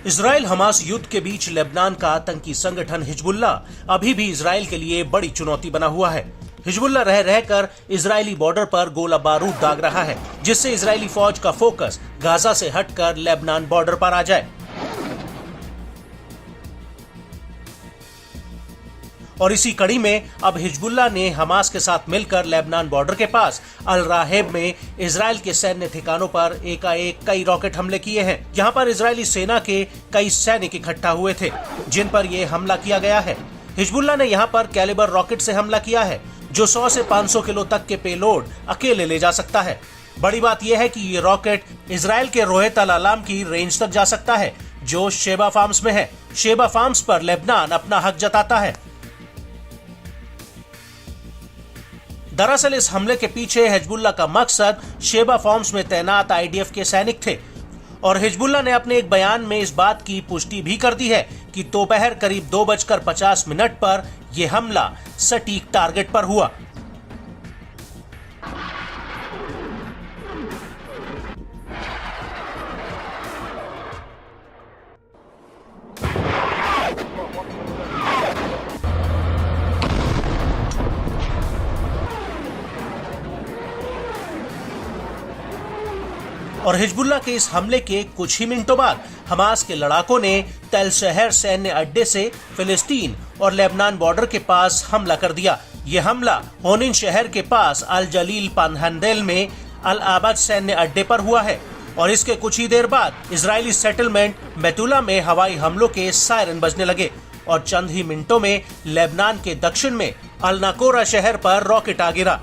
Israel Hamas युद्ध के बीच Lebanon का आतंकी संगठन हिजबुल्लाह अभी भी इजराइल के लिए बड़ी चुनौती बना हुआ है। हिजबुल्लाह रह रहकर इजरायली बॉर्डर पर गोला बारूद दाग रहा है, जिससे इजरायली फौज का फोकस गाजा से हटकर लेबनान बॉर्डर पर आ जाए। और इसी कड़ी में अब हिजबुल्लाह ने हमास के साथ मिलकर लेबनान बॉर्डर के पास अल राहेब में इजराइल के सैन्य ठिकानों पर एकाएक कई रॉकेट हमले किए हैं। यहाँ पर इजरायली सेना के कई सैनिक इकट्ठा हुए थे, जिन पर यह हमला किया गया है। हिजबुल्लाह ने यहाँ पर कैलिबर रॉकेट से हमला किया है, जो 100 से 500 किलो तक के पेलोड अकेले ले जा सकता है। बड़ी बात यह है कि ये रॉकेट इजराइल के रोहेत अल अलाम की रेंज तक जा सकता है, जो शेबा फार्म्स में है। शेबा फार्म्स पर लेबनान अपना हक जताता है। दरअसल इस हमले के पीछे हिजबुल्लाह का मकसद शेबा फार्म्स में तैनात आईडीएफ के सैनिक थे, और हिजबुल्लाह ने अपने एक बयान में इस बात की पुष्टि भी कर दी है कि दोपहर करीब 2:50 पर यह हमला सटीक टारगेट पर हुआ। और हिजबुल्लाह के इस हमले के कुछ ही मिनटों बाद हमास के लड़ाकों ने तेल शहर सैन्य अड्डे से फिलिस्तीन और लेबनान बॉर्डर के पास हमला कर दिया। यह हमला होनिन शहर के पास अल जलील पानहंदेल में अल आबाद सैन्य अड्डे पर हुआ है, और इसके कुछ ही देर बाद इजरायली सेटलमेंट बेतुला में हवाई हमलों के सायरन बजने लगे, और चंद ही मिनटों में लेबनान के दक्षिण में अल नाकोरा शहर पर रॉकेट आ गिरा।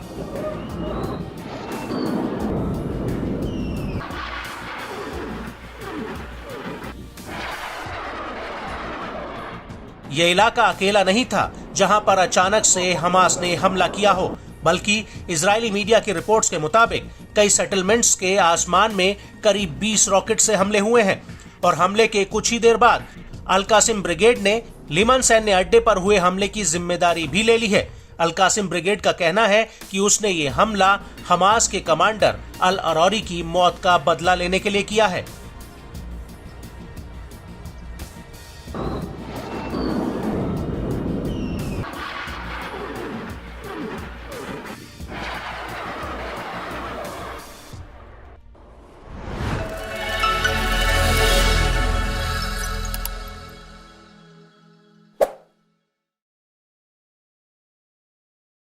यह इलाका अकेला नहीं था जहां पर अचानक से हमास ने हमला किया हो, बल्कि इजरायली मीडिया की रिपोर्ट्स के मुताबिक कई सेटलमेंट्स के आसमान में करीब 20 रॉकेट से हमले हुए हैं। और हमले के कुछ ही देर बाद अल कासिम ब्रिगेड ने लिमन सैन्य अड्डे पर हुए हमले की जिम्मेदारी भी ले ली है। अल कासिम ब्रिगेड का कहना है कि उसने ये हमला हमास के कमांडर अल अरौरी की मौत का बदला लेने के लिए किया है।